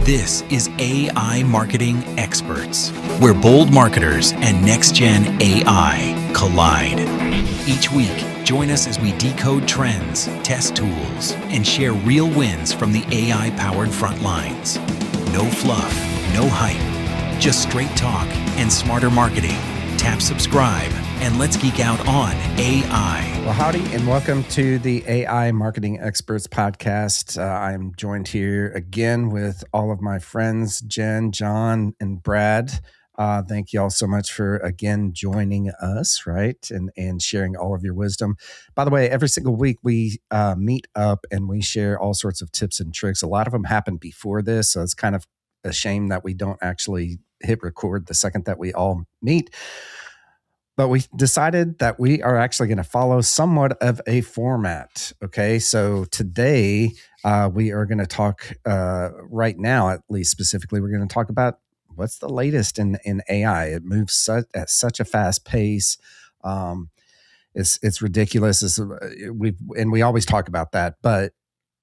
This is AI Marketing Experts, where bold marketers and next-gen AI collide. Each week, join us as we decode trends, test tools, and share real wins from the AI-powered front lines. No fluff, no hype, just straight talk and smarter marketing. Tap subscribe, and let's geek out on AI. Well, howdy, and welcome to the AI Marketing Experts podcast. I'm joined here again with all of my friends, Jen, John, and Brad. Thank you all so much for, again, joining us, right, and sharing all of your wisdom. By the way, every single week we meet up and we share all sorts of tips and tricks. A lot of them happen before this, so it's kind of a shame that we don't actually hit record the second that we all meet. But we decided that we are actually going to follow somewhat of a format. Okay, so today we are going to talk, right now at least specifically, we're going to talk about what's the latest in AI. It moves at such a fast pace. It's ridiculous. We always talk about that. But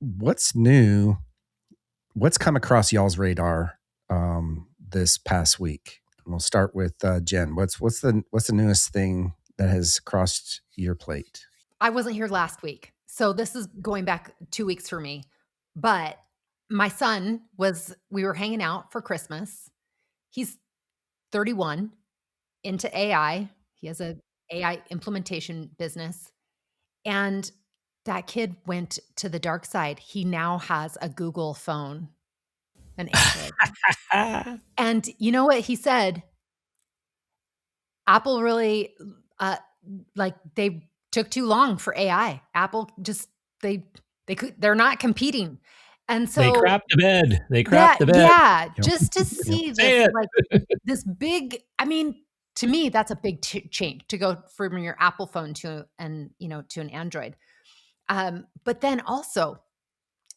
what's new? What's come across y'all's radar this past week? We'll start with Jen. What's the newest thing that has crossed your plate? I wasn't here last week, so this is going back 2 weeks for me. But my son we were hanging out for Christmas. He's 31, into AI. He has a AI implementation business. And that kid went to the dark side. He now has a Google phone, an Android. And you know what he said? Apple really, they took too long for AI. Apple just, they're not competing. And so they crapped the bed. Yeah, just to see this, this big, I mean, to me, that's a big change to go from your Apple phone to an Android. But then also,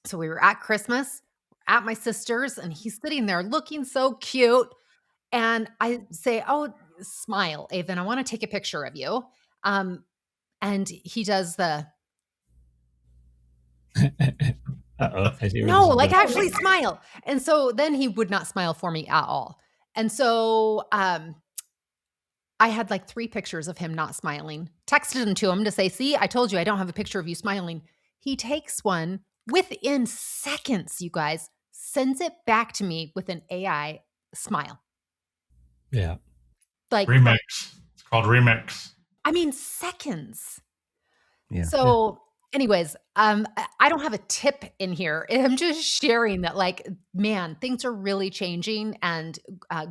so we were at Christmas at my sister's, and he's sitting there looking so cute. And I say, "Oh, smile, Avon. I want to take a picture of you." And he does the no, actually smile. And so then he would not smile for me at all. And so I had 3 pictures of him not smiling. Texted them to him to say, "See, I told you I don't have a picture of you smiling." He takes one within seconds, you guys, sends it back to me with an AI smile. Yeah. Remix. It's called Remix. I mean, seconds. Yeah. So anyways, I don't have a tip in here. I'm just sharing that, man, things are really changing, and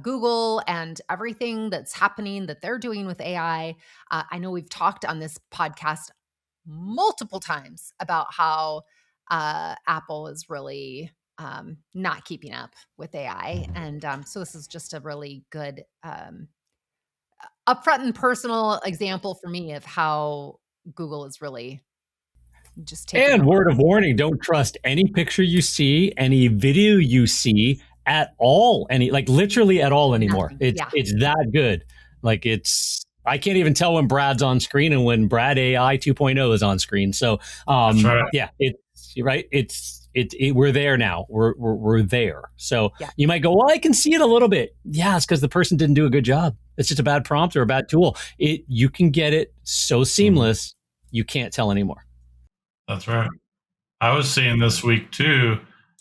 Google and everything that's happening that they're doing with AI. I know we've talked on this podcast multiple times about how Apple is really not keeping up with AI. And so this is just a really good upfront and personal example for me of how Google is really just taking And word of warning, don't trust any picture you see, any video you see at all, literally at all anymore. It's that good. I can't even tell when Brad's on screen and when Brad AI 2.0 is on screen. So That's right. Yeah, we're there now. We're there. So You might go, well, I can see it a little bit. Yeah, it's because the person didn't do a good job. It's just a bad prompt or a bad tool. You can get it so seamless, you can't tell anymore. That's right. I was seeing this week too.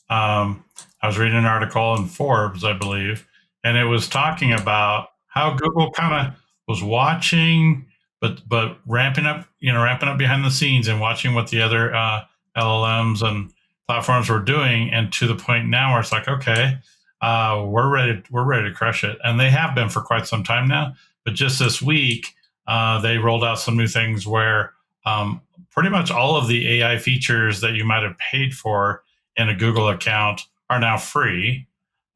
I was reading an article in Forbes, I believe, and it was talking about how Google kind of was watching, but ramping up behind the scenes and watching what the other LLMs and platforms were doing, and to the point now where it's like, okay, we're ready to crush it, and they have been for quite some time now. But just this week, they rolled out some new things where pretty much all of the AI features that you might have paid for in a Google account are now free,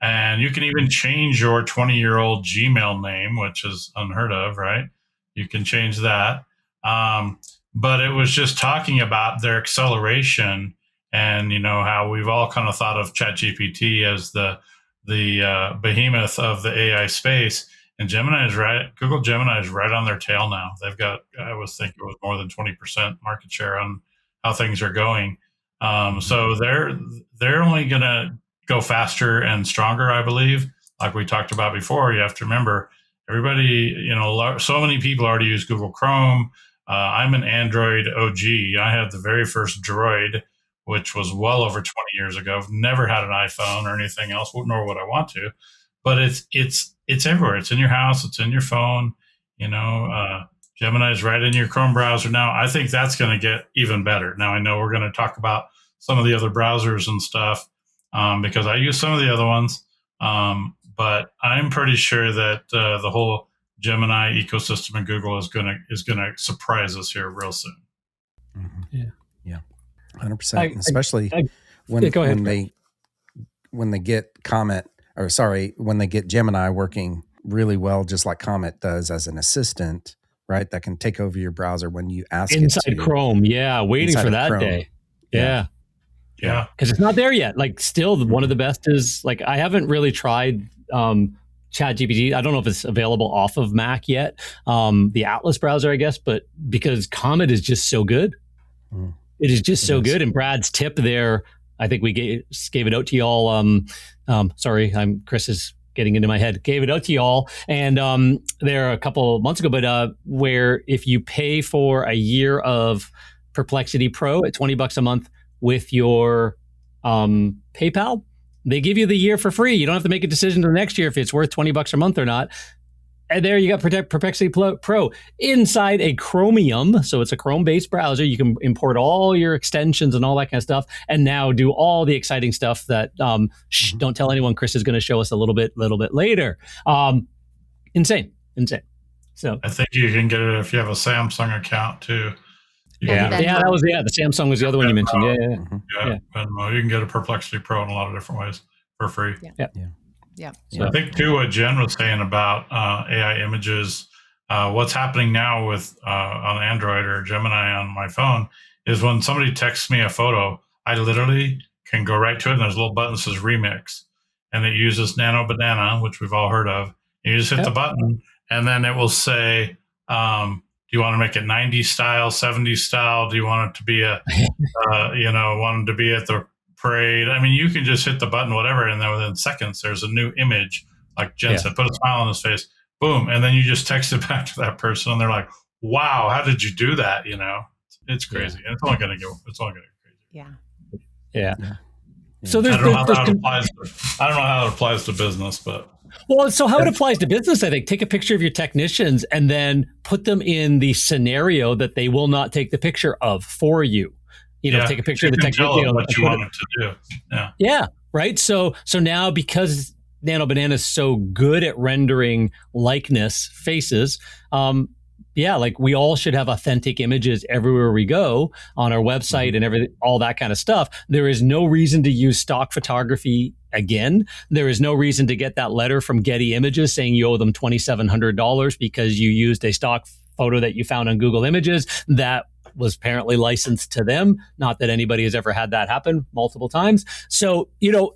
and you can even change your 20-year-old Gmail name, which is unheard of, right? You can change that. But it was just talking about their acceleration, and how we've all kind of thought of ChatGPT as the behemoth of the AI space, and Gemini is right. Google Gemini is right on their tail now. They've got, I was thinking it was more than 20% market share on how things are going. So they're only going to go faster and stronger, I believe. Like we talked about before, you have to remember everybody, so many people already use Google Chrome. I'm an Android OG. I had the very first Droid, which was well over 20 years ago. I've never had an iPhone or anything else, nor would I want to. But it's everywhere. It's in your house. It's in your phone. Gemini is right in your Chrome browser now. I think that's going to get even better. Now, I know we're going to talk about some of the other browsers and stuff because I use some of the other ones. But I'm pretty sure that the whole Gemini ecosystem in Google is gonna surprise us here real soon. Mm-hmm. Yeah, 100%. Especially when they get when they get Gemini working really well, just like Comet does as an assistant, right? That can take over your browser when you ask inside it to. Chrome. Yeah, waiting for that Chrome. Day. Yeah. Yeah, because it's not there yet. Like, still, one of the best is, like, I haven't really tried ChatGPT. I don't know if it's available off of Mac yet, the Atlas browser, I guess, but because Comet is just so good. It is just so good. And Brad's tip there, I think we gave it out to y'all. Sorry, Chris is getting into my head. Gave it out to y'all, and there a couple months ago. But where if you pay for a year of Perplexity Pro at $20 a month with your PayPal, they give you the year for free. You don't have to make a decision until next year if it's worth $20 a month or not. And there you got Perplexity Pro inside a Chromium. So it's a Chrome-based browser. You can import all your extensions and all that kind of stuff, and now do all the exciting stuff that, don't tell anyone, Chris is going to show us a little bit later. Insane. So I think you can get it if you have a Samsung account too. The Samsung was the other one you mentioned. Venmo. You can get a Perplexity Pro in a lot of different ways for free. Yeah. So I think too what Jen was saying about AI images, what's happening now with on Android or Gemini on my phone is when somebody texts me a photo, I literally can go right to it, and there's a little button that says remix, and it uses Nano Banana, which we've all heard of. You just hit the button, and then it will say, do you want to make it 90s style, 70s style? Do you want it to be want it to be at the parade? I mean, you can just hit the button, whatever, and then within seconds, there's a new image. Like Jen said, put a smile on his face, boom, and then you just text it back to that person, and they're like, "Wow, how did you do that?" It's crazy, and it's only going to get crazy. Yeah. So I don't know how that applies to business, but. Well, so how it applies to business, I think, take a picture of your technicians and then put them in the scenario that they will not take the picture of for you. Take a picture of the technician. What you want them to do. Yeah. Right. So now, because Nano Banana is so good at rendering likeness, faces, like we all should have authentic images everywhere we go on our website and everything, all that kind of stuff. There is no reason to use stock photography again. There is no reason to get that letter from Getty Images saying you owe them $2,700 because you used a stock photo that you found on Google Images that was apparently licensed to them. Not that anybody has ever had that happen multiple times. So,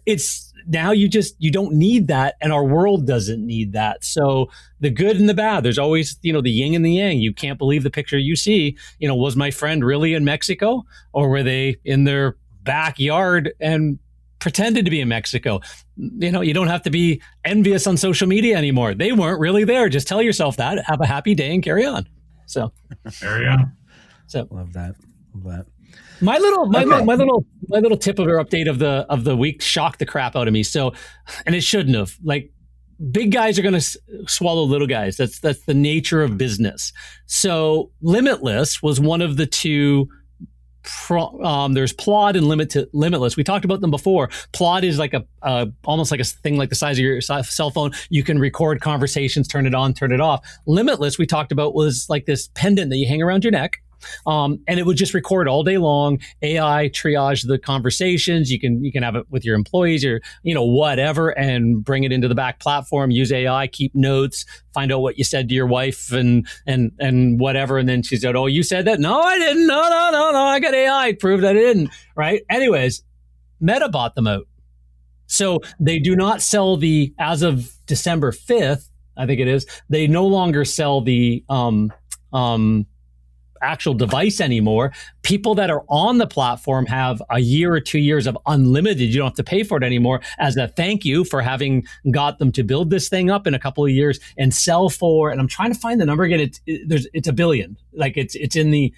it's now you don't need that, and our world doesn't need that. So the good and the bad, there's always, the yin and the yang. You can't believe the picture you see. Was my friend really in Mexico, or were they in their backyard and pretended to be in Mexico? You don't have to be envious on social media anymore. They weren't really there. Just tell yourself that, have a happy day, and carry on. So carry on. So love that. My little tip of or update of the week shocked the crap out of me. So, and it shouldn't have. Like, big guys are going to swallow little guys. That's the nature of business. So, Limitless was one of the two. There's Plod and Limitless. We talked about them before. Plod is like almost like a thing like the size of your cell phone. You can record conversations, turn it on, turn it off. Limitless, we talked about, was like this pendant that you hang around your neck. And it would just record all day long. AI triage the conversations. You can have it with your employees or whatever, and bring it into the back platform. Use AI, keep notes, find out what you said to your wife and whatever. And then she said, "Oh, you said that? No, I didn't. No. I got AI proved I didn't." Right? Anyways, Meta bought them out, so they do not sell as of December 5th, I think it is. They no longer sell the actual device anymore. People that are on the platform have a year or 2 years of unlimited. You don't have to pay for it anymore as a thank you for having got them to build this thing up in a couple of years and sell for, and I'm trying to find the number again. It's a billion. Like it's in the,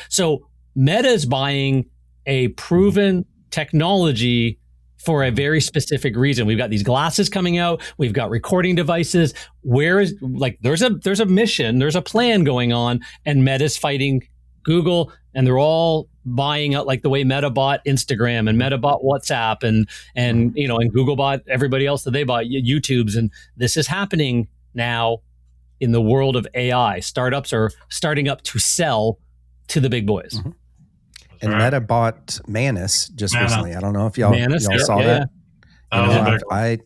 so Meta is buying a proven technology for a very specific reason. We've got these glasses coming out. We've got recording devices. Where is, like, there's a mission, there's a plan going on, and Meta's fighting Google, and they're all buying out, like the way Meta bought Instagram and Meta bought WhatsApp and Google bought everybody else that they bought, YouTube's. And this is happening now in the world of AI. Startups are starting up to sell to the big boys. Mm-hmm. And Meta bought Manus just recently. I don't know if y'all saw that. I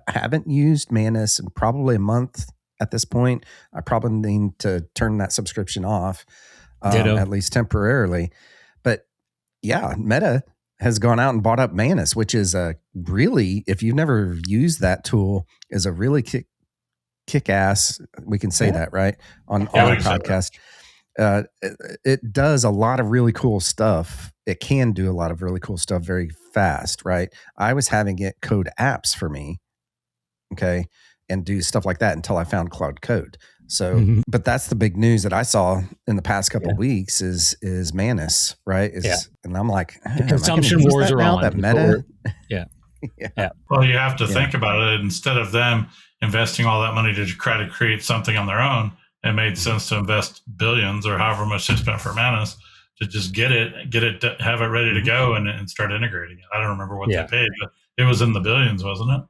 haven't used Manus in probably a month at this point. I probably need to turn that subscription off, at least temporarily. But yeah, Meta has gone out and bought up Manus, which is a really, if you've never used that tool, is a really kick-ass. We can say that, right? On our podcast. It does a lot of really cool stuff. It can do a lot of really cool stuff very fast, right? I was having it code apps for me, okay, and do stuff like that until I found Cloud Code. So, but that's the big news that I saw in the past couple of weeks is Manus, right? And I'm like, the consumption wars are on. That Meta, Well, you have to think about it. Instead of them investing all that money to try to create something on their own, it made sense to invest billions or however much they spent for Manus to just get it, have it ready to go and start integrating it. I don't remember what they paid, but it was in the billions, wasn't it?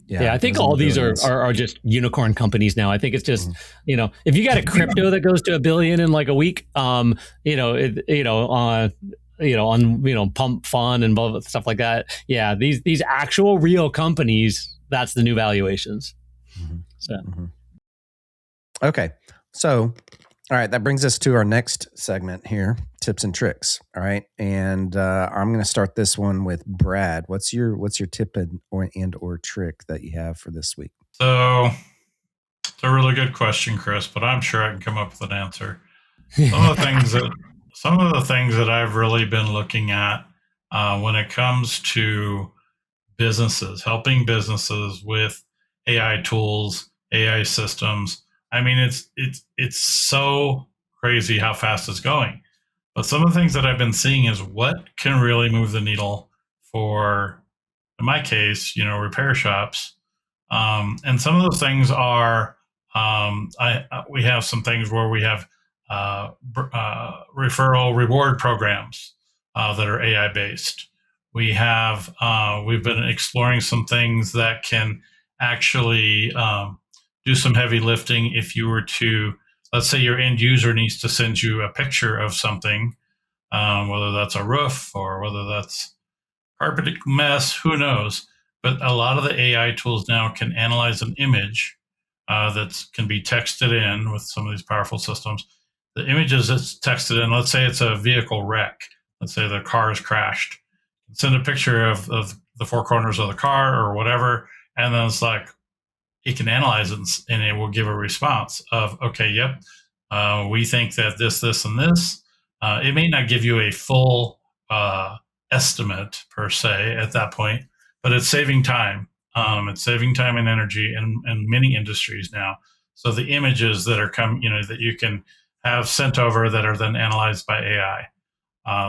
Yeah, I think all these are just unicorn companies now. I think it's just, if you got a crypto that goes to $1 billion in like a week, on Pump Fund and blah, blah, stuff like that. Yeah, these actual real companies, that's the new valuations. So. Okay. So, all right, that brings us to our next segment here, tips and tricks. All right. And I'm going to start this one with Brad. What's your tip and or trick that you have for this week? So it's a really good question, Chris, but I'm sure I can come up with an answer. Some of the things that I've really been looking at when it comes to businesses, helping businesses with AI tools, AI systems. I mean, it's so crazy how fast it's going. But some of the things that I've been seeing is what can really move the needle for, in my case, repair shops. And some of those things are, we have some things where we have referral reward programs that are AI based. We have, we've been exploring some things that can actually do some heavy lifting. If you were to, let's say your end user needs to send you a picture of something, whether that's a roof or whether that's carpet mess, who knows? But a lot of the AI tools now can analyze an image that can be texted in with some of these powerful systems. The images that's texted in, let's say it's a vehicle wreck. Let's say the car is crashed. Send a picture of the four corners of the car or whatever, and then it's like, it can analyze it and it will give a response of, okay, yep, we think that this, and this. It may not give you a full estimate per se at that point, but it's saving time. It's saving time and energy in many industries now. So the images that are that you can have sent over that are then analyzed by AI,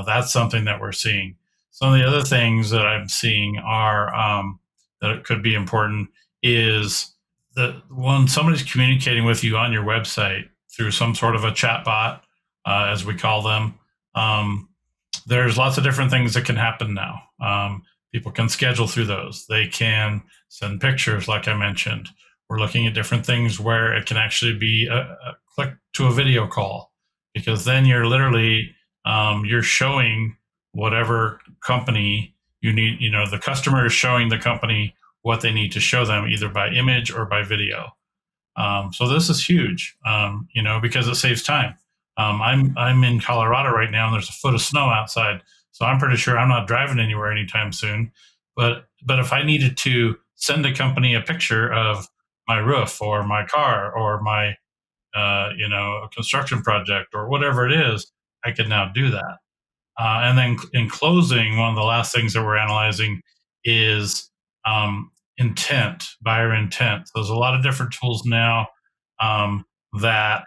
that's something that we're seeing. Some of the other things that I'm seeing are that it could be important is that when somebody's communicating with you on your website through some sort of a chat bot, as we call them, there's lots of different things that can happen now. People can schedule through those. They can send pictures, like I mentioned. We're looking at different things where it can actually be a click to a video call, because then you're literally, you're showing whatever company you need, the customer is showing the company what they need to show them, either by image or by video. So this is huge, because it saves time. I'm in Colorado right now, and there's a foot of snow outside, so I'm pretty sure I'm not driving anywhere anytime soon. But if I needed to send a company a picture of my roof or my car or my a construction project or whatever it is, I can now do that. And then in closing, one of the last things that we're analyzing is intent, buyer intent. So there's a lot of different tools now that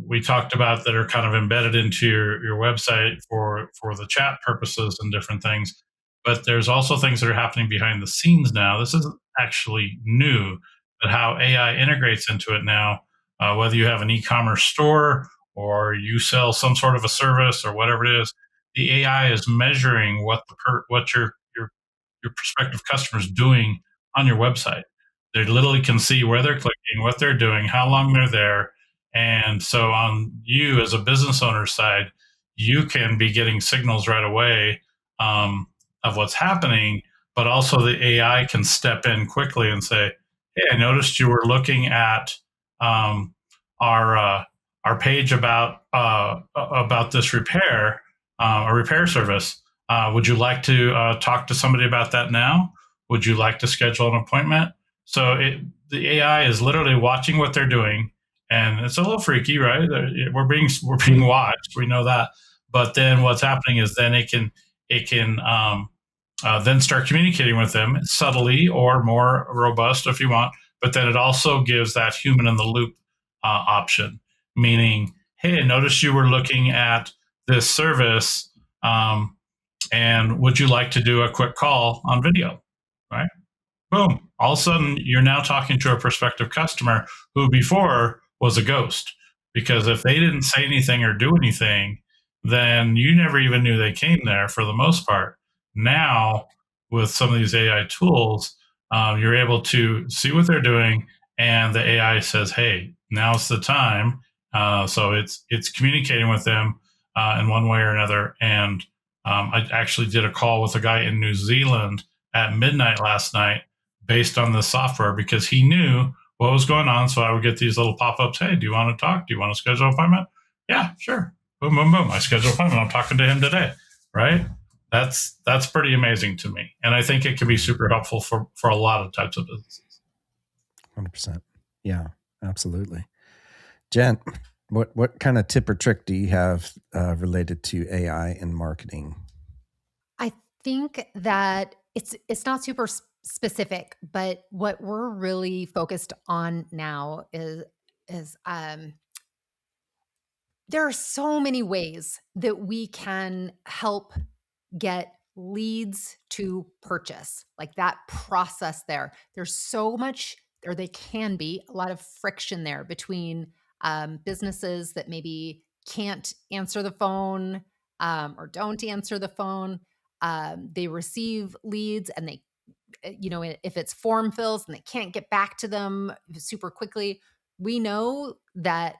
we talked about that are kind of embedded into your website for the chat purposes and different things. But there's also things that are happening behind the scenes now. This isn't actually new, but how AI integrates into it now, whether you have an e-commerce store or you sell some sort of a service or whatever it is, the AI is measuring what your prospective customers doing on your website. They literally can see where they're clicking, what they're doing, how long they're there. And so on you as a business owner side, you can be getting signals right away of what's happening, but also the AI can step in quickly and say, hey, I noticed you were looking at our page about this repair, a repair service. Would you like to talk to somebody about that now? Would you like to schedule an appointment? So the AI is literally watching what they're doing, and it's a little freaky, right? We're being watched. We know that, but then what's happening is then it can then start communicating with them subtly or more robust if you want. But then it also gives that human in the loop option, meaning, hey, I noticed you were looking at this service. And would you like to do a quick call on video, right? Boom. All of a sudden, you're now talking to a prospective customer who before was a ghost. Because if they didn't say anything or do anything, then you never even knew they came there for the most part. Now, with some of these AI tools, you're able to see what they're doing, and the AI says, hey, now's the time. So it's communicating with them in one way or another. And I actually did a call with a guy in New Zealand at midnight last night based on the software because he knew what was going on. So I would get these little pop-ups. Hey, do you want to talk? Do you want to schedule an appointment? Yeah, sure. Boom, boom, boom. I scheduled an appointment. I'm talking to him today, right? That's pretty amazing to me. And I think it can be super helpful for a lot of types of businesses. 100%. Yeah, absolutely. Jen, what kind of tip or trick do you have related to AI in marketing? I think that it's not super specific, but what we're really focused on now is there are so many ways that we can help get leads to purchase, like that process there. There's so much, or they can be a lot of friction there between businesses that maybe can't answer the phone or don't answer the phone. They receive leads and they, if it's form fills and they can't get back to them super quickly, we know that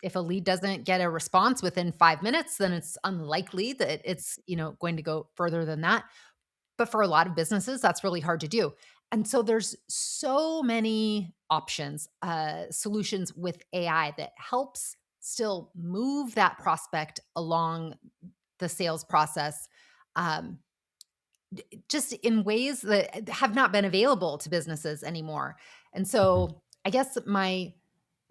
if a lead doesn't get a response within 5 minutes, then it's unlikely that it's, going to go further than that. But for a lot of businesses, that's really hard to do. And so there's so many options, solutions with AI that helps still move that prospect along the sales process, just in ways that have not been available to businesses anymore. And so I guess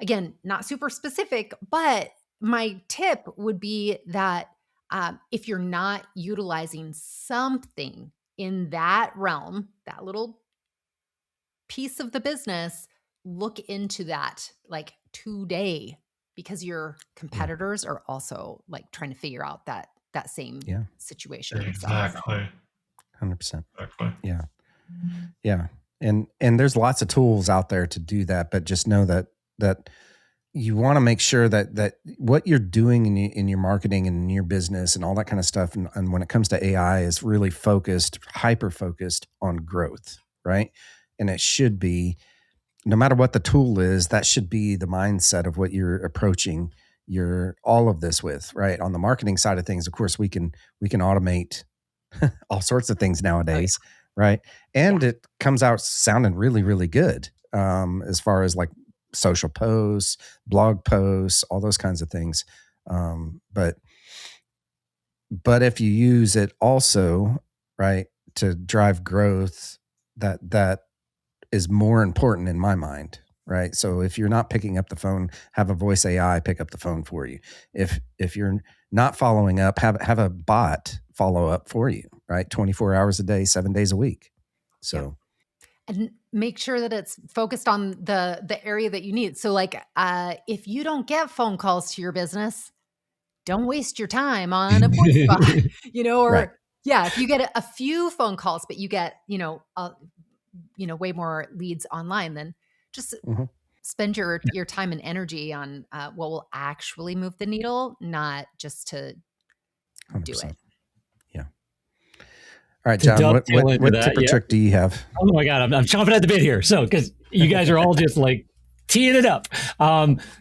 again, not super specific, but my tip would be that if you're not utilizing something in that realm, that little piece of the business, look into that like today, because your competitors are also like trying to figure out that same situation. Exactly. 100%. Exactly. Yeah. Yeah. And there's lots of tools out there to do that, but just know that you want to make sure that what you're doing in your marketing and in your business and all that kind of stuff, and when it comes to AI, is really hyper focused on growth, right? And it should be, no matter what the tool is, that should be the mindset of what you're approaching all of this with, right? On the marketing side of things, of course, we can automate all sorts of things nowadays, right? And it comes out sounding really, really good as far as like social posts, blog posts, all those kinds of things. But if you use it also, right, to drive growth, that is more important in my mind, right? So if you're not picking up the phone, have a voice AI pick up the phone for you. If you're not following up, have a bot follow up for you, right? 24 hours a day, 7 days a week. So, and make sure that it's focused on the area that you need. So like, if you don't get phone calls to your business, don't waste your time on a voice bot, or right. if you get a few phone calls, but you get, way more leads online, then just spend your time and energy on what will actually move the needle, not just to 100%. do it. Yeah. All right, John, what tip or trick do you have? Oh my God, I'm chomping at the bit here. So, because you guys are all just like teeing it up.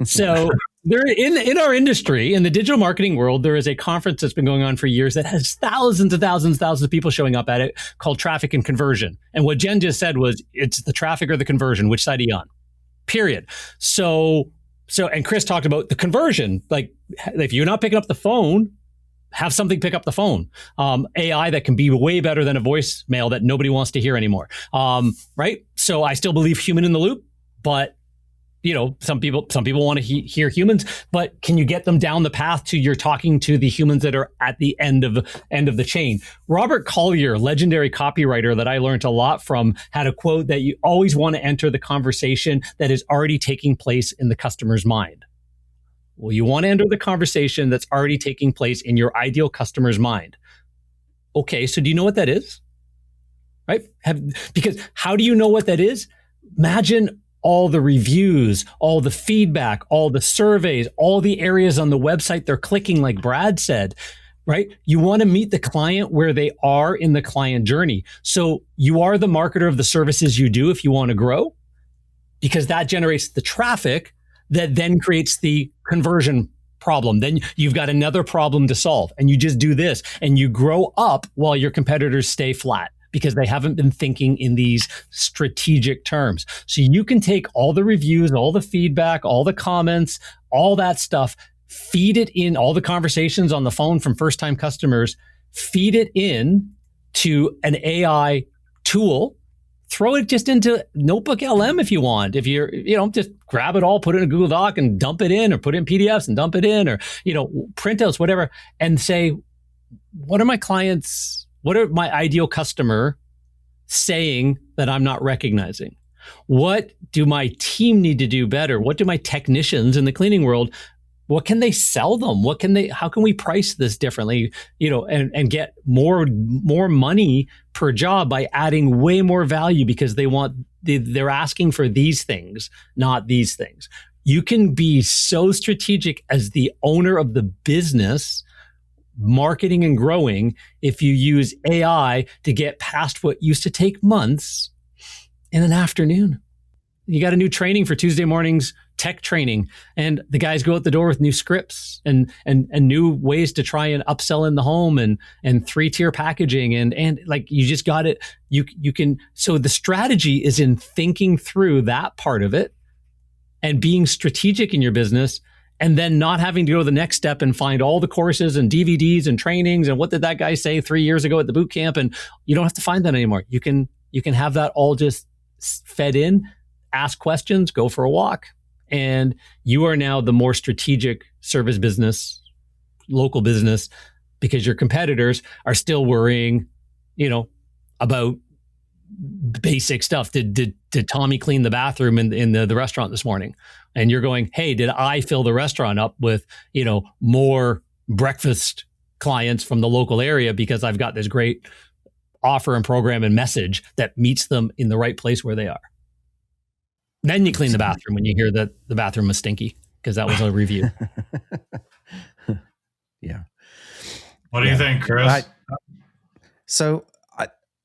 So there in our industry, in the digital marketing world, there is a conference that's been going on for years that has thousands of people showing up at it, called Traffic and Conversion. And what Jen just said was, it's the traffic or the conversion. Which side are you on? Period. So, and Chris talked about the conversion. Like, if you're not picking up the phone, have something pick up the phone. AI that can be way better than a voicemail that nobody wants to hear anymore. Right? So I still believe human in the loop, but some people want to hear humans, but can you get them down the path to you're talking to the humans that are at the end of the chain? Robert Collier, legendary copywriter that I learned a lot from, had a quote that you always want to enter the conversation that is already taking place in the customer's mind. Well, you want to enter the conversation that's already taking place in your ideal customer's mind. Okay, so do you know what that is? Right? Because how do you know what that is? Imagine all the reviews, all the feedback, all the surveys, all the areas on the website they're clicking, like Brad said, right? You want to meet the client where they are in the client journey. So you are the marketer of the services you do if you want to grow, because that generates the traffic that then creates the conversion problem. Then you've got another problem to solve, and you just do this and you grow up while your competitors stay flat, because they haven't been thinking in these strategic terms. So you can take all the reviews, all the feedback, all the comments, all that stuff, feed it in, all the conversations on the phone from first-time customers, feed it in to an AI tool. Throw it just into Notebook LM if you want. If you're, just grab it all, put it in a Google Doc and dump it in, or put it in PDFs and dump it in, or, printouts, whatever, and say, what are my ideal customer saying that I'm not recognizing? What do my team need to do better? What do my technicians in the cleaning world, what can they sell them? How can we price this differently, and get more money per job by adding way more value, because they're asking for these things, not these things. You can be so strategic as the owner of the business, marketing and growing, if you use AI to get past what used to take months in an afternoon. You got a new training for Tuesday mornings, tech training, and the guys go out the door with new scripts and new ways to try and upsell in the home and 3-tier packaging and like, you just got it. You can, so the strategy is in thinking through that part of it and being strategic in your business, and then not having to go to the next step and find all the courses and DVDs and trainings and what did that guy say 3 years ago at the boot camp, and you don't have to find that anymore. You can have that all just fed in. Ask questions, go for a walk, and you are now the more strategic service business, local business, because your competitors are still worrying, about basic stuff. Did Tommy clean the bathroom in the restaurant this morning? And you're going, hey, did I fill the restaurant up with, more breakfast clients from the local area, because I've got this great offer and program and message that meets them in the right place where they are. Then you clean the bathroom when you hear that the bathroom was stinky, because that was a review. Yeah. What do you think, Chris?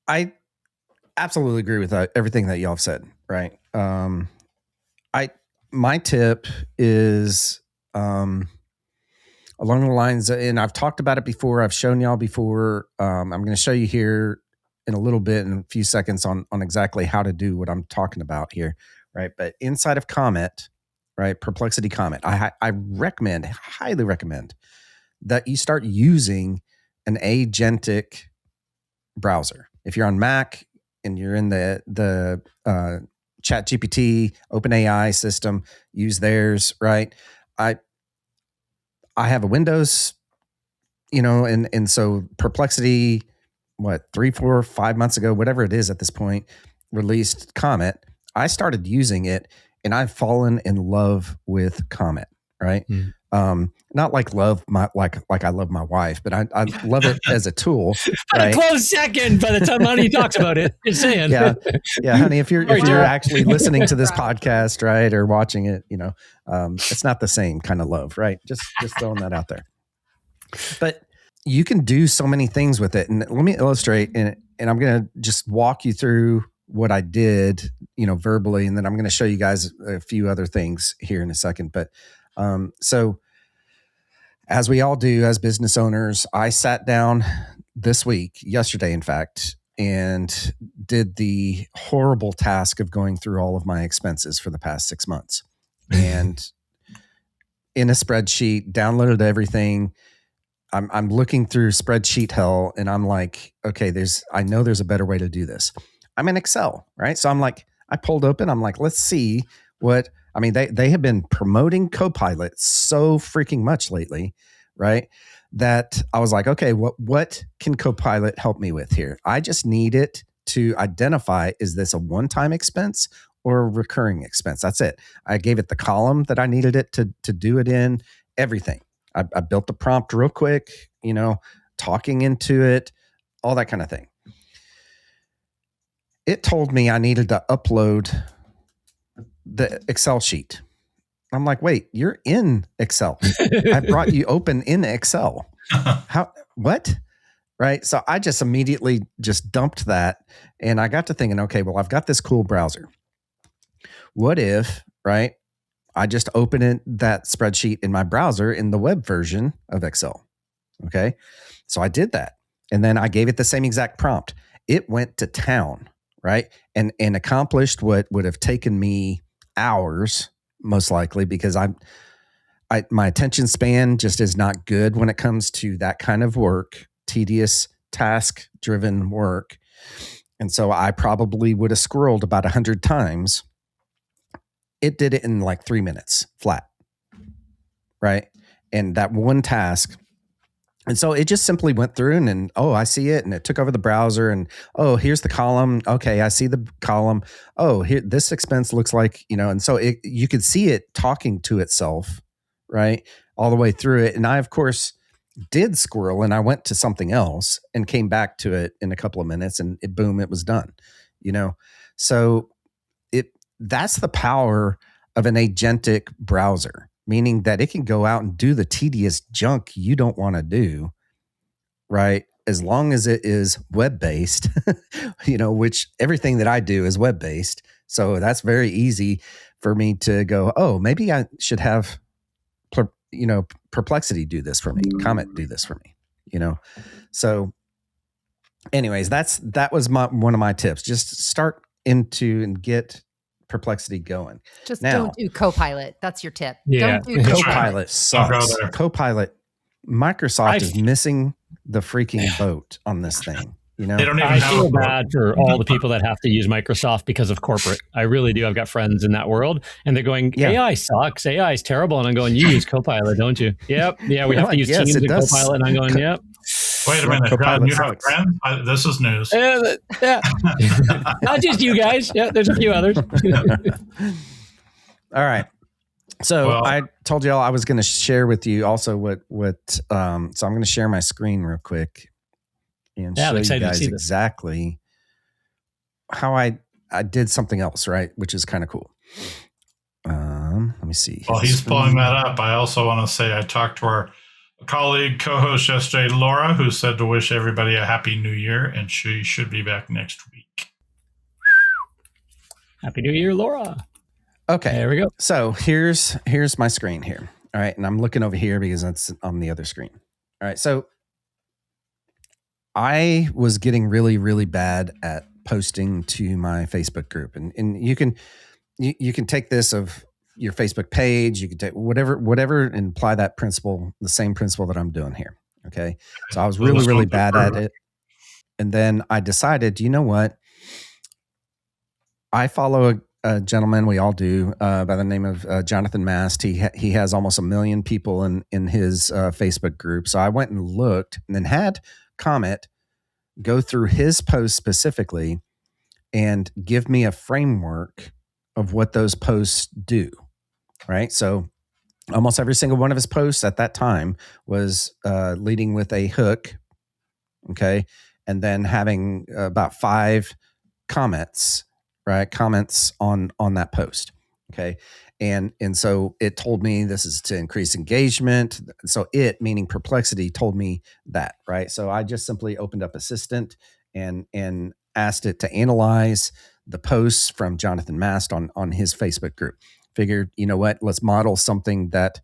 I absolutely agree with everything that y'all have said. Right. My tip is along the lines, and I've talked about it before. I've shown y'all before. I'm going to show you here in a little bit, in a few seconds, on exactly how to do what I'm talking about here. Right. But inside of Comet, right, Perplexity Comet, I highly recommend that you start using an agentic browser. If you're on Mac and you're in the ChatGPT, OpenAI system, use theirs, right? I have a Windows, and so Perplexity, 3, 4, 5 months ago, whatever it is at this point, released Comet. I started using it, and I've fallen in love with Comet, right? Not like love like I love my wife, but I love it as a tool. Right? A close second by the time honey talks about it. Just saying. Yeah, honey, if you're actually listening to this podcast, right, or watching it, it's not the same kind of love, right? Just throwing that out there. But you can do so many things with it, and let me illustrate, and I'm going to just walk you through what I did, verbally, and then I'm going to show you guys a few other things here in a second. But so, as we all do as business owners, I sat down yesterday, in fact, and did the horrible task of going through all of my expenses for the past 6 months, and in a spreadsheet, downloaded everything. I'm looking through spreadsheet hell, and I'm like, okay, I know there's a better way to do this. I'm in Excel, right? So I'm like, I pulled open. I'm like, let's see they have been promoting Copilot so freaking much lately, right? That I was like, okay, what can Copilot help me with here? I just need it to identify, is this a one-time expense or a recurring expense? That's it. I gave it the column that I needed it to do it in, everything. I built the prompt real quick, talking into it, all that kind of thing. It told me I needed to upload the Excel sheet. I'm like, wait, you're in Excel. I brought you open in Excel. What? Right. So I just immediately just dumped that. And I got to thinking, okay, well, I've got this cool browser. What if, right, I just open that spreadsheet in my browser in the web version of Excel. Okay. So I did that. And then I gave it the same exact prompt. It went to town, right? And accomplished what would have taken me hours, most likely, because my attention span just is not good when it comes to that kind of work, tedious, task-driven work. And so I probably would have scrolled about 100 times. It did it in like 3 minutes flat, right? And that one task. And so it just simply went through and I see it, and it took over the browser, and here's the column. Okay, I see the column. Here, this expense looks like, and so you could see it talking to itself, right? All the way through it. And I, of course, did squirrel, and I went to something else and came back to it in a couple of minutes, and boom, it was done, So that's the power of an agentic browser, meaning that it can go out and do the tedious junk you don't want to do, right? As long as it is web-based, which everything that I do is web-based. So that's very easy for me to go, maybe I should have, Perplexity do this for me, Comet do this for me, So anyways, that was one of my tips. Just start into and get Perplexity going. Just don't do Copilot. That's your tip. Yeah. Don't do Copilot sucks. Copilot, Microsoft is missing the freaking boat on this thing. They don't even I feel bad for all the people that have to use Microsoft because of corporate. I really do. I've got friends in that world, and they're going, AI sucks. AI is terrible. And I'm going, you use Copilot, don't you? Yep. Yeah, we have to use Teams and Copilot. And I'm going, yep. Wait a minute, John, you have a friend? This is news. Yeah. Not just you guys. Yeah, there's a few others. All right. So I told y'all I was going to share with you also so I'm going to share my screen real quick and show you guys exactly how I did something else, right? Which is kind of cool. Let me see. While he's pulling that up, I also want to say I talked to our colleague, co-host yesterday, Laura, who said to wish everybody a happy new year, and she should be back next week. Happy New Year, Laura. Okay. There we go. So here's my screen here. All right. And I'm looking over here because that's on the other screen. All right. So I was getting really, really bad at posting to my Facebook group. And you can take this of your Facebook page, you can take whatever and apply that principle, the same principle that I'm doing here. Okay. So I was really, really bad at it. And then I decided, you know what? I follow a gentleman, we all do, by the name of Jonathan Mast. He has almost 1 million people in his Facebook group. So I went and looked and then had Comet go through his posts specifically and give me a framework of what those posts do, right? So almost every single one of his posts at that time was leading with a hook, okay, and then having about 5 comments, right? Comments on that post, okay, and so it told me this is to increase engagement. So it, meaning Perplexity, told me that, right? So I just simply opened up Assistant and asked it to analyze the posts from Jonathan Mast on his Facebook group. Figured, you know what, let's model something that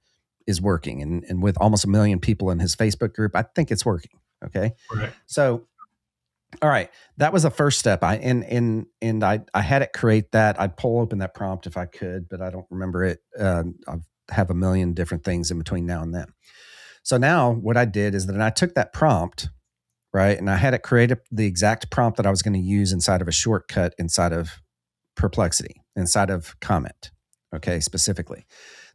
is working. And with almost 1 million people in his Facebook group, I think it's working. Okay. Right. So, all right, that was the first step. I had it create that. I'd pull open that prompt if I could, but I don't remember it. I have 1 million different things in between now and then. So now what I did is that I took that prompt, right, and I had it create the exact prompt that I was going to use inside of a shortcut inside of Perplexity, inside of Comet, okay, specifically.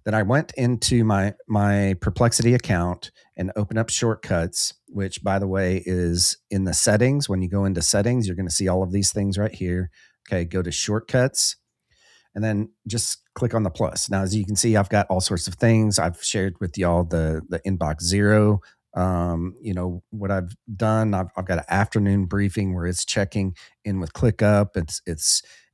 Then I went into my Perplexity account and opened up shortcuts, which, by the way, is in the settings. When you go into settings, you're going to see all of these things right here. Okay, go to shortcuts, and then just click on the plus. Now, as you can see, I've got all sorts of things. I've shared with y'all the inbox zero. You know what I've done. I've got an afternoon briefing where it's checking in with ClickUp.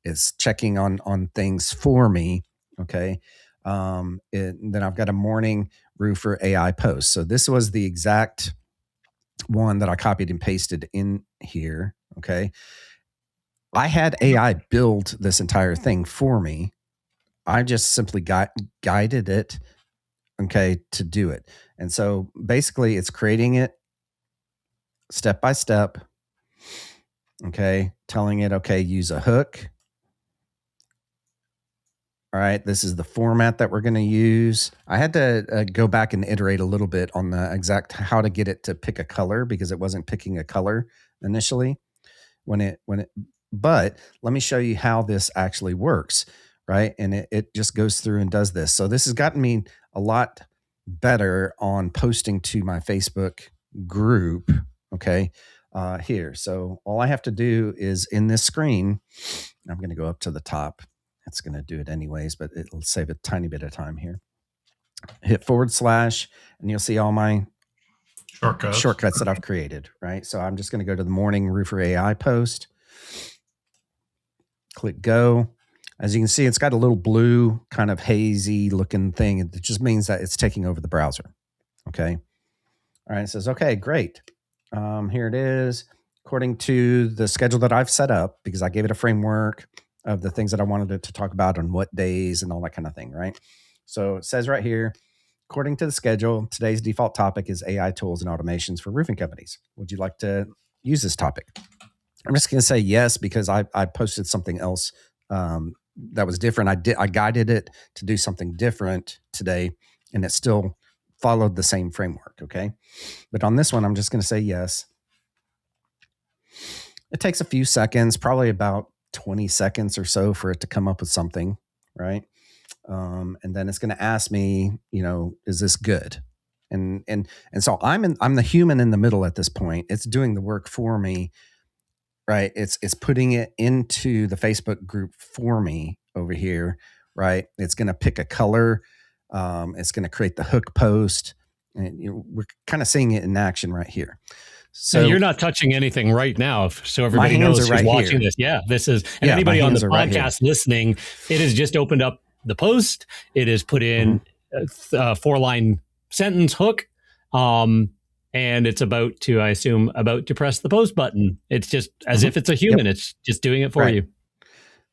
It's checking on things for me. Okay. Then I've got a morning roofer AI post. So this was the exact one that I copied and pasted in here. Okay. I had AI build this entire thing for me. I just simply guided it, okay, to do it. And so basically it's creating it step by step. Okay. Telling it, okay, use a hook. All right, this is the format that we're going to use. I had to go back and iterate a little bit on the exact how to get it to pick a color because it wasn't picking a color initially but let me show you how this actually works, right? And it just goes through and does this. So this has gotten me a lot better on posting to my Facebook group, okay, here. So all I have to do is in this screen, I'm going to go up to the top. It's going to do it anyways, but it'll save a tiny bit of time here. Hit / and you'll see all my shortcuts that I've created, right? So I'm just going to go to the morning roofer AI post. Click go. As you can see, it's got a little blue kind of hazy looking thing. It just means that it's taking over the browser. Okay. All right. It says, okay, great. Here it is. According to the schedule that I've set up, because I gave it a framework of the things that I wanted it to talk about on what days and all that kind of thing, right? So it says right here, according to the schedule, today's default topic is AI tools and automations for roofing companies. Would you like to use this topic? I'm just going to say yes, because I posted something else that was different. I guided it to do something different today, and it still followed the same framework, okay? But on this one, I'm just going to say yes. It takes a few seconds, probably about 20 seconds or so for it to come up with something, right? And then it's going to ask me, you know, is this good? And so I'm the human in the middle at this point. It's doing the work for me, right? It's putting it into the Facebook group for me over here, right? It's going to pick a color. It's going to create the hook post, and you know, we're kind of seeing it in action right here. So you're not touching anything right now, so everybody knows who's watching this. Yeah, this is, and anybody on the podcast listening, it has just opened up the post. It has put in a 4-line sentence hook, and it's about to, I assume, press the post button. It's just as if it's a human. Yep. It's just doing it for you.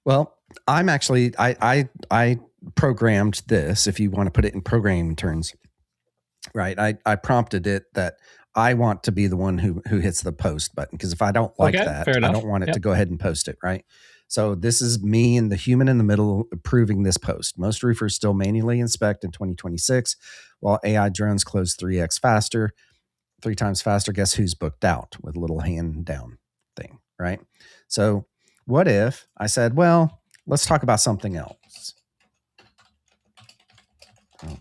Well, I'm actually, I programmed this, if you want to put it in programming terms, right? I prompted it that I want to be the one who hits the post button, because if I don't like that, I don't want it to go ahead and post it, right? So this is me and the human in the middle approving this post. Most roofers still manually inspect in 2026, while AI drones close 3 times faster. Guess who's booked out, with a little hand down thing, right? So what if I said, well, let's talk about something else.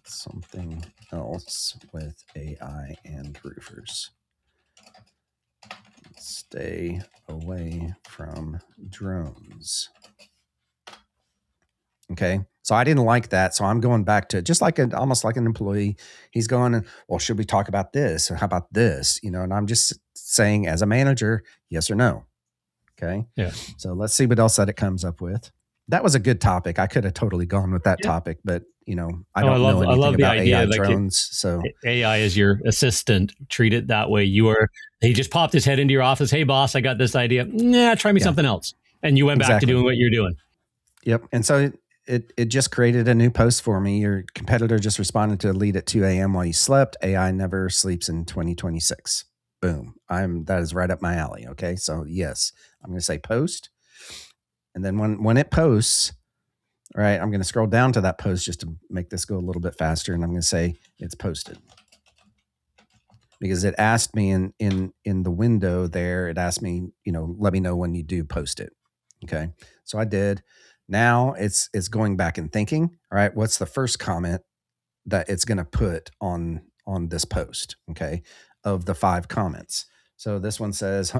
Something else with AI and roofers. Stay away from drones. Okay. So I didn't like that. So I'm going back to just like almost like an employee. He's going, well, should we talk about this? Or how about this? You know, and I'm just saying as a manager, yes or no. Okay. Yeah. So let's see what else that it comes up with. That was a good topic. I could have totally gone with that topic, but you know, I love the idea, AI drones. So AI is your assistant. Treat it that way. He just popped his head into your office. Hey boss, I got this idea. Nah, try me something else. And you went back to doing what you're doing. Yep. And so it just created a new post for me. Your competitor just responded to a lead at 2 a.m. while you slept. AI never sleeps in 2026. Boom. That is right up my alley. Okay. So yes, I'm going to say post. And then when it posts, right, I'm going to scroll down to that post just to make this go a little bit faster. And I'm going to say it's posted. Because it asked me in the window there, it asked me, you know, let me know when you do post it. Okay. So I did. Now it's going back and thinking, all right, what's the first comment that it's going to put on this post, okay, of the 5 comments. So this one says,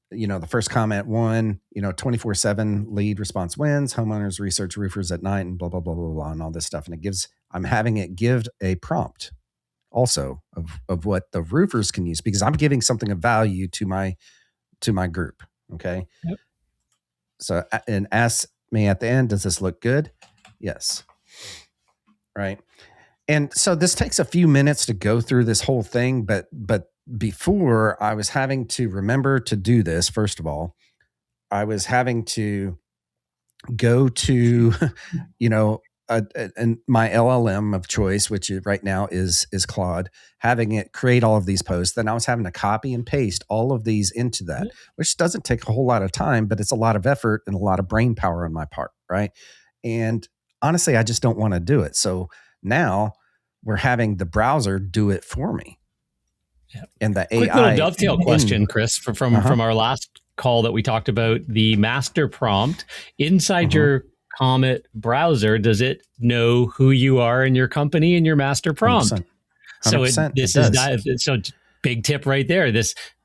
you know, the first comment, 1, you know, 24/7 lead response wins, homeowners research roofers at night and blah, blah, blah, blah, blah, and all this stuff. And I'm having it give a prompt also of what the roofers can use, because I'm giving something of value to my group. Okay. Yep. So, and ask me at the end, does this look good? Yes. Right. And so this takes a few minutes to go through this whole thing, but before I was having to remember to do this, first of all, I was having to go to, you know, my LLM of choice, which right now is Claude, having it create all of these posts. Then I was having to copy and paste all of these into that, which doesn't take a whole lot of time, but it's a lot of effort and a lot of brain power on my part, right? And honestly, I just don't want to do it. So now we're having the browser do it for me. Yep. And the quick AI little dovetail question, Chris, from our last call that we talked about, the master prompt inside your Comet browser, does it know who you are in your company in your master prompt? 100%. So big tip right there.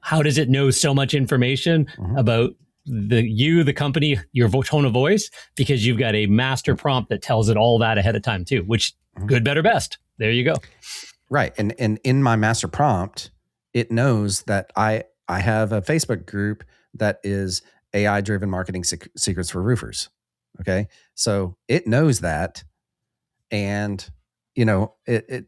How does it know so much information about the company, your tone of voice? Because you've got a master prompt that tells it all that ahead of time too, which good, better, best. There you go. Right. And in my master prompt, it knows that I have a Facebook group that is AI driven marketing secrets for roofers. Okay. So it knows that, and you know, it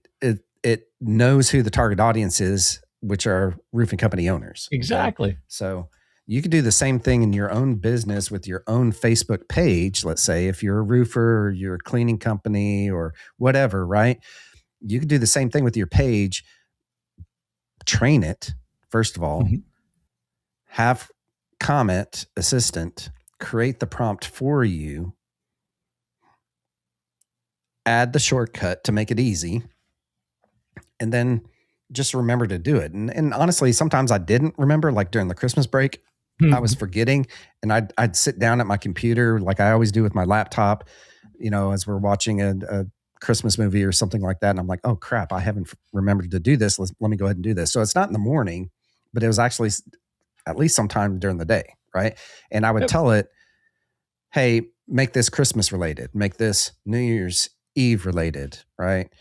knows who the target audience is, which are roofing company owners. Exactly. Okay? So you could do the same thing in your own business with your own Facebook page. Let's say if you're a roofer or you're a cleaning company or whatever, right? You could do the same thing with your page. Train it, first of all, have Comet Assistant create the prompt for you, add the shortcut to make it easy, and then just remember to do it. And honestly, sometimes I didn't remember, like during the Christmas break, I was forgetting, and I'd sit down at my computer like I always do with my laptop, you know, as we're watching a Christmas movie or something like that. And I'm like, oh crap, I haven't remembered to do this. Let me go ahead and do this. So it's not in the morning, but it was actually at least sometime during the day. Right. And I would tell it, hey, make this Christmas related, make this New Year's Eve related. Right.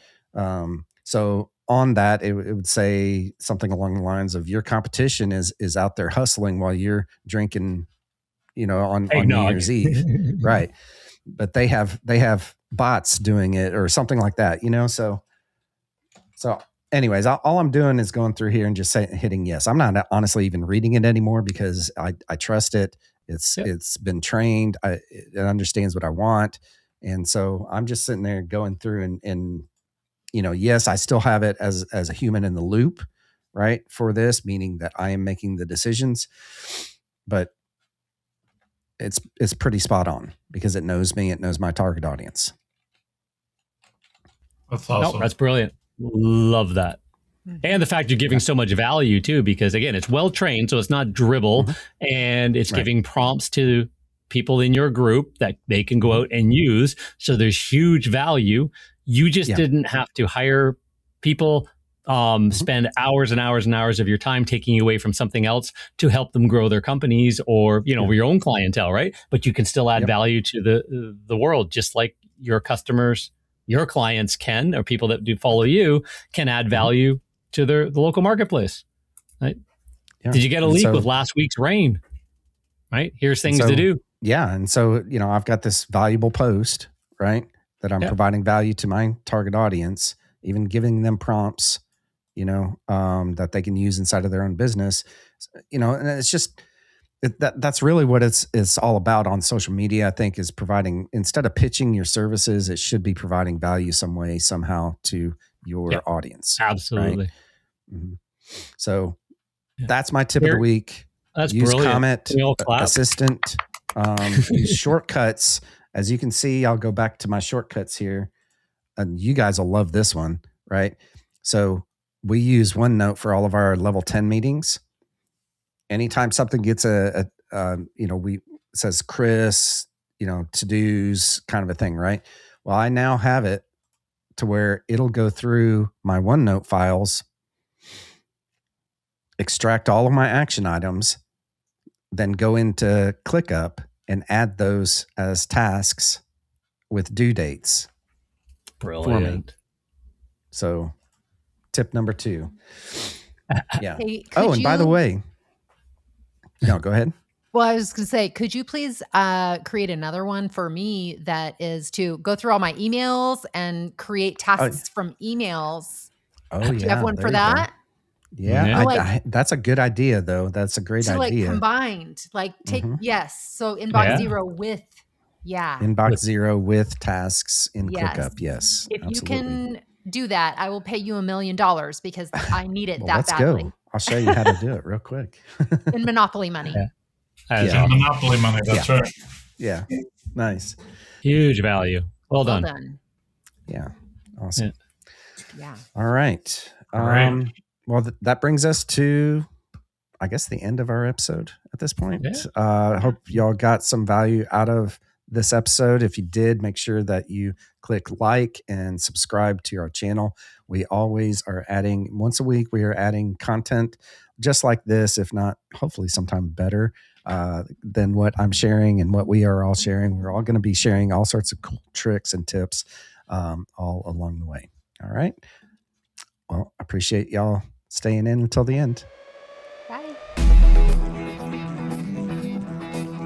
So on that, it would say something along the lines of your competition is out there hustling while you're drinking, you know, on New Year's Eve. Right. But they have bots doing it or something like that, you know? So anyways, all I'm doing is going through here and just hitting yes. I'm not honestly even reading it anymore because I trust it. It's been trained. It understands what I want. And so I'm just sitting there going through and you know, yes, I still have it as a human in the loop, right? For this, meaning that I am making the decisions, but it's pretty spot on because it knows me. It knows my target audience. That's awesome. No, that's brilliant. Love that. And the fact you're giving so much value too, because again, it's well trained, so it's not dribble, and it's giving prompts to people in your group that they can go out and use. So there's huge value. You just didn't have to hire people, spend hours and hours and hours of your time taking away from something else to help them grow their companies or, your own clientele, right? But you can still add value to the world, just like your customers, your clients can, or people that do follow you can add value to the local marketplace, right? Yeah. Did you get a leak with last week's rain? Right? Here's things to do. Yeah. And so, I've got this valuable post, right? That I'm providing value to my target audience, even giving them prompts, that they can use inside of their own business, and it's just, that's really what it's all about on social media, I think, is providing, instead of pitching your services, it should be providing value some way, somehow to your audience. Absolutely. Right? Mm-hmm. So that's my tip of the week. That's use brilliant. Comet Assistant. Use shortcuts. As you can see, I'll go back to my shortcuts here. And you guys will love this one, right? So we use OneNote for all of our level 10 meetings. Anytime something gets it says Chris, to-dos kind of a thing, right? Well, I now have it to where it'll go through my OneNote files, extract all of my action items, then go into ClickUp and add those as tasks with due dates. Brilliant. So tip number 2. Yeah. Hey, and by the way, no, go ahead. Well, I was going to say, could you please create another one for me that is to go through all my emails and create tasks from emails? Oh, yeah. Do you have one for that? Go. Yeah, that's a good idea, though. That's a great idea. Combined, take So inbox 0 with inbox 0 with tasks in ClickUp. Yes, if absolutely. you can do that, I will pay you $1 million because I need it that badly. Let's go. I'll show you how to do it real quick. In Monopoly money. Monopoly money. That's right. Yeah, nice. Huge value. Well done. Yeah, awesome. Yeah. All right. Well, that brings us to, I guess, the end of our episode at this point. I hope y'all got some value out of this episode. If you did, make sure that you click like and subscribe to our channel. We always are adding, once a week, we are adding content just like this, if not hopefully sometime better than what I'm sharing and what we are all sharing. We're all going to be sharing all sorts of cool tricks and tips all along the way. All right. Well, I appreciate y'all staying in until the end.